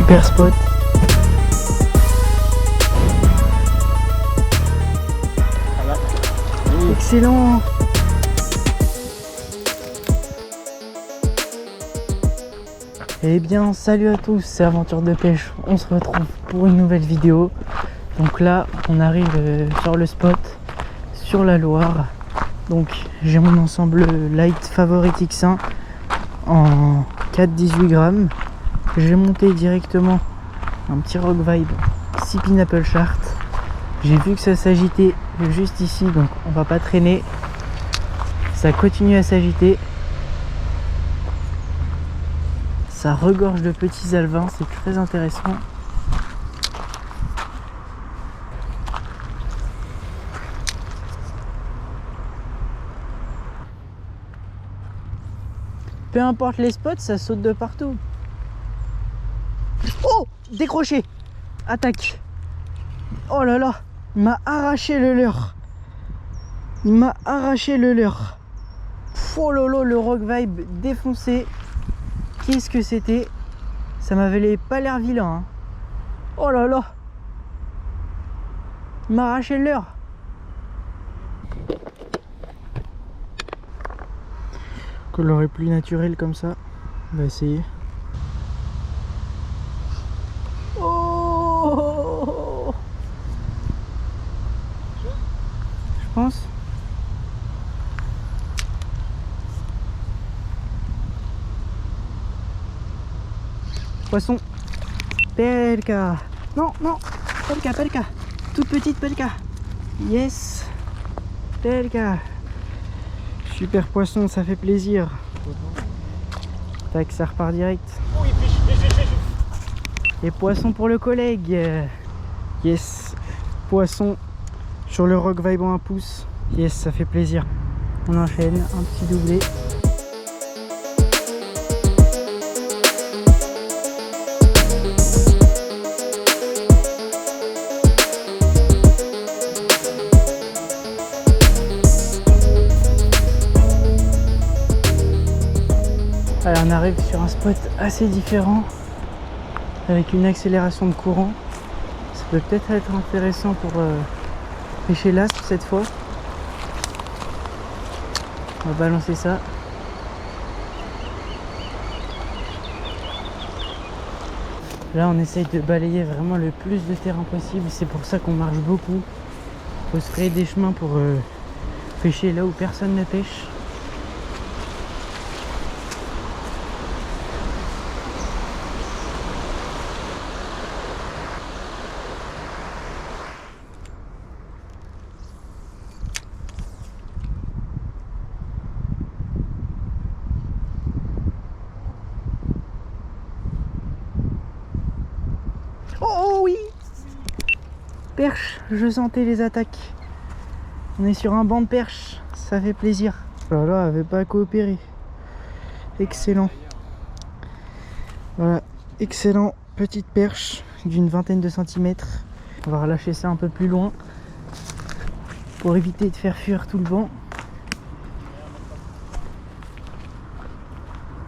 super spot. Excellent. Eh bien salut à tous, c'est Aventure de Pêche, on se retrouve pour une nouvelle vidéo. Donc là on arrive sur le spot, sur la Loire. Donc j'ai mon ensemble Light Favorite X1 en 4-18 grammes. J'ai monté directement un petit Rock Vibe 6 Pineapple Chart. J'ai vu que ça s'agitait juste ici, donc on va pas traîner. Ça continue à s'agiter. Ça regorge de petits alevins, c'est très intéressant. Peu importe les spots, ça saute de partout. Oh! Décroché! Attaque! Oh là là! Il m'a arraché le leurre. Il m'a arraché le leurre. Oh lolo, le Rock Vibe défoncé. Qu'est-ce que c'était? Ça m'avait pas l'air vilain. Hein. Oh là là! Il m'a arraché le leurre. Colorer plus naturel comme ça. On va essayer. Oh! Je pense. Poisson. Pelka. Non, non. Pelka, pelka. Toute petite pelka. Yes. Pelka. Super poisson, ça fait plaisir. Tac, ça repart direct. Et poisson pour le collègue. Yes. Poisson sur le Rock Vibe en 1 pouce. Yes, ça fait plaisir. On enchaîne, un petit doublé. Allez, on arrive sur un spot assez différent avec une accélération de courant. Ça peut peut-être être intéressant pour pêcher l'aspe cette fois. On va balancer ça. Là on essaye de balayer vraiment le plus de terrain possible. C'est pour ça qu'on marche beaucoup. Il faut se créer des chemins pour pêcher là où personne ne pêche. Oh oui! Perche, je sentais les attaques. On est sur un banc de perche, ça fait plaisir. Voilà, avait pas coopéré. Excellent. Voilà, excellent. Petite perche d'une vingtaine de centimètres. On va relâcher ça un peu plus loin pour éviter de faire fuir tout le vent.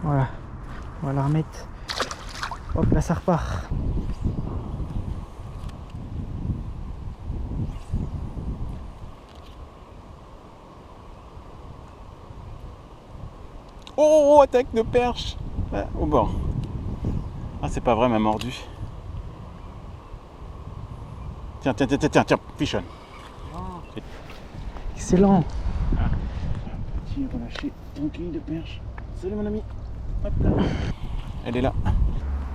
Voilà, on va la remettre. Hop là, ça repart. Oh, attaque de perche au bord. Ah, c'est pas vrai, m'a mordu. Tiens, fichonne. Excellent. Petit relâché, tranquille de perche. Salut mon ami. Hop là. Elle est là.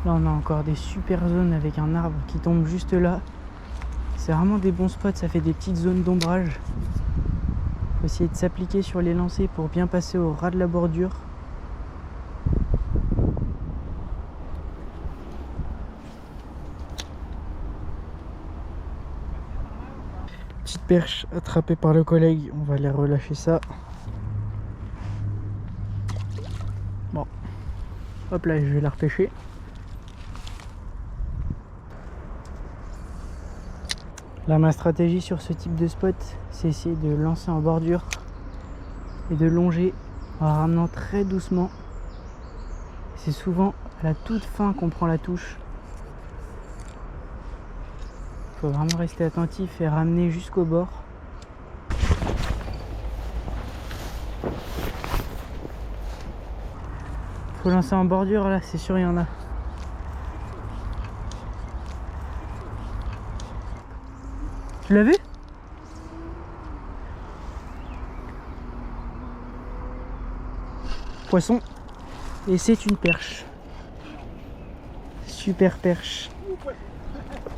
Là on a encore des super zones avec un arbre qui tombe juste là. C'est vraiment des bons spots, ça fait des petites zones d'ombrage. Faut essayer de s'appliquer sur les lancers pour bien passer au ras de la bordure. Petite perche attrapée par le collègue, on va aller relâcher ça. Bon, hop là, je vais la repêcher. Là, ma stratégie sur ce type de spot, c'est essayer de lancer en bordure et de longer en ramenant très doucement. C'est souvent à la toute fin qu'on prend la touche. faut vraiment rester attentif et ramener jusqu'au bord. Faut lancer en bordure là, c'est sûr il y en a. Tu l'as vu? Poisson. Et c'est une perche. Super perche.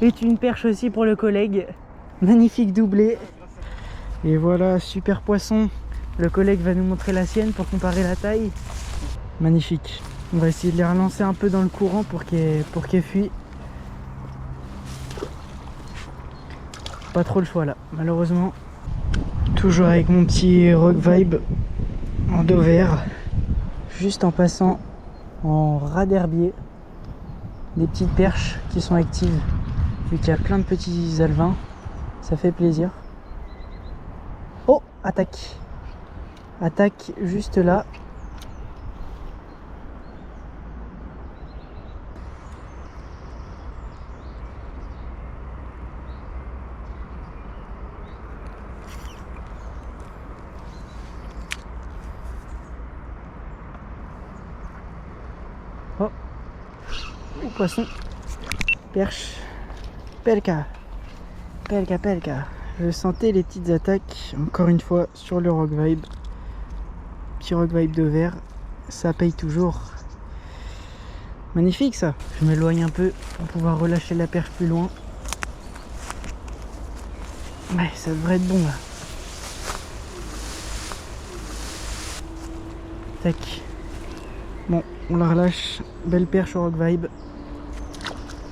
Et une perche aussi pour le collègue. Magnifique doublé. Et voilà, super poisson. Le collègue va nous montrer la sienne pour comparer la taille. Magnifique. On va essayer de les relancer un peu dans le courant pour qu'elles fuient. Pas trop le choix là, malheureusement. Toujours avec mon petit Rock Vibe en dos vert. Juste en passant en ras d'herbier. Des petites perches qui sont actives. Vu qu'il y a plein de petits alevins. Ça fait plaisir. Oh, attaque. Attaque juste là. Oh, oh poisson, perche, pelka, pelka, pelka. Je sentais les petites attaques, encore une fois, sur le Rock Vibe. Petit Rock Vibe de verre, ça paye toujours. Magnifique ça. Je m'éloigne un peu pour pouvoir relâcher la perche plus loin. Ouais, ça devrait être bon là. Tac. Bon, on la relâche. Belle perche au Rock Vibe.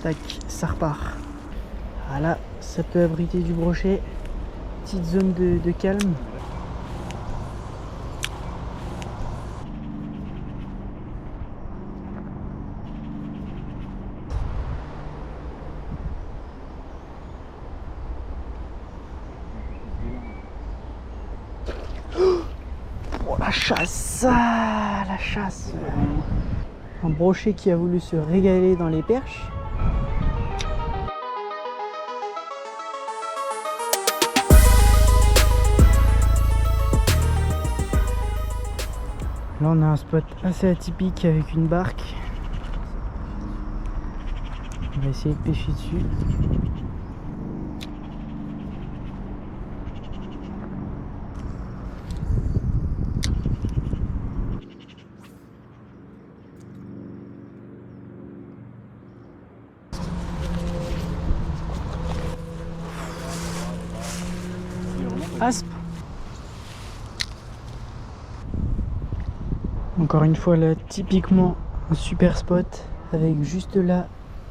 Tac, ça repart. Voilà, ça peut abriter du brochet. Petite zone de calme. Oh la chasse! Ah, la chasse! Un brochet qui a voulu se régaler dans les perches. Là on a un spot assez atypique avec une barque. On va essayer de pêcher dessus. Aspe. Encore une fois là, typiquement un super spot avec juste là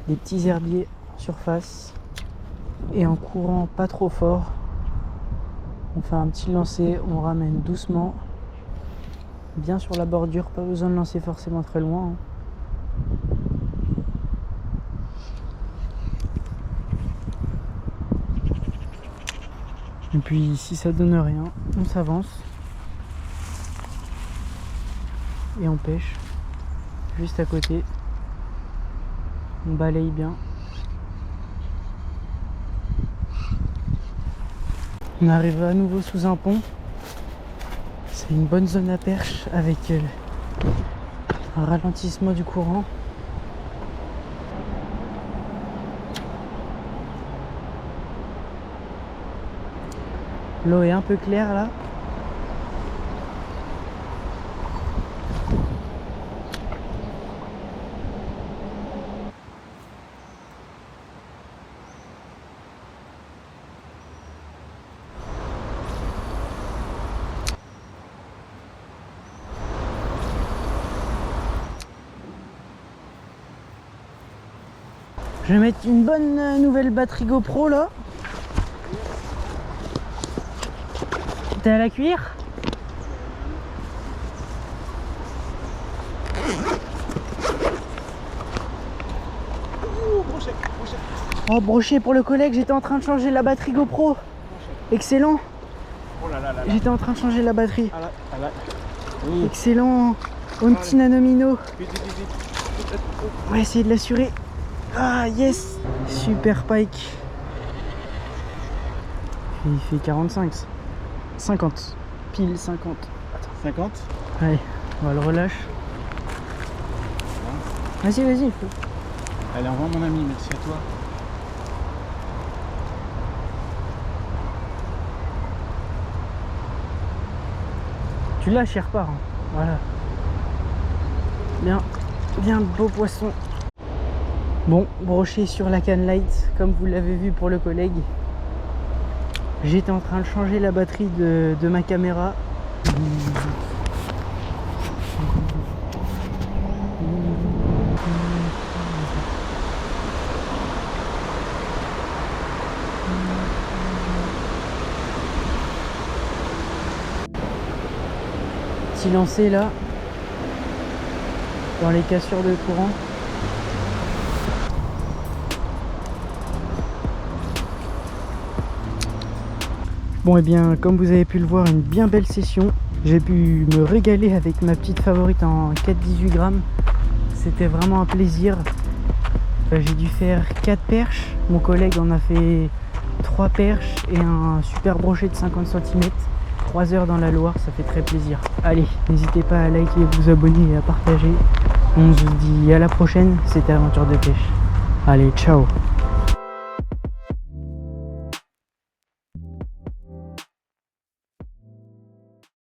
des petits herbiers en surface et en courant pas trop fort. On fait un petit lancer, on ramène doucement, bien sur la bordure, pas besoin de lancer forcément très loin. Et puis si ça donne rien, on s'avance et on pêche juste à côté. On balaye bien. On arrive à nouveau sous un pont. C'est une bonne zone à perche avec un ralentissement du courant. L'eau est un peu claire là. Je vais mettre une bonne nouvelle batterie GoPro là. T'es à la cuire? Oh, brochet pour le collègue, j'étais en train de changer la batterie GoPro. Excellent. Oh là là là là. J'étais en train de changer la batterie. Ah là, ah là. Oui. Excellent. Un petit nanomino. Vite, vite, vite, vite. On va essayer de l'assurer. Ah yes. Super pike. Il fait 45. 50. Pile 50. 50. Allez, on va le relâche. Vas-y, vas-y. Allez, au revoir mon ami, merci à toi. Tu lâches, il repart. Hein. Voilà. Bien, bien beau poisson. Bon, broché sur la canne light, comme vous l'avez vu pour le collègue. J'étais en train de changer la batterie de ma caméra. Petit lancé là, dans les cassures de courant. Bon et bien comme vous avez pu le voir, une bien belle session. J'ai pu me régaler avec ma petite favorite en 4,18 grammes. C'était vraiment un plaisir. J'ai dû faire 4 perches. Mon collègue en a fait 3 perches et un super brochet de 50 cm. 3 heures dans la Loire, ça fait très plaisir. Allez, n'hésitez pas à liker, vous abonner et à partager. On se dit à la prochaine, c'était Aventure de pêche. Allez, ciao!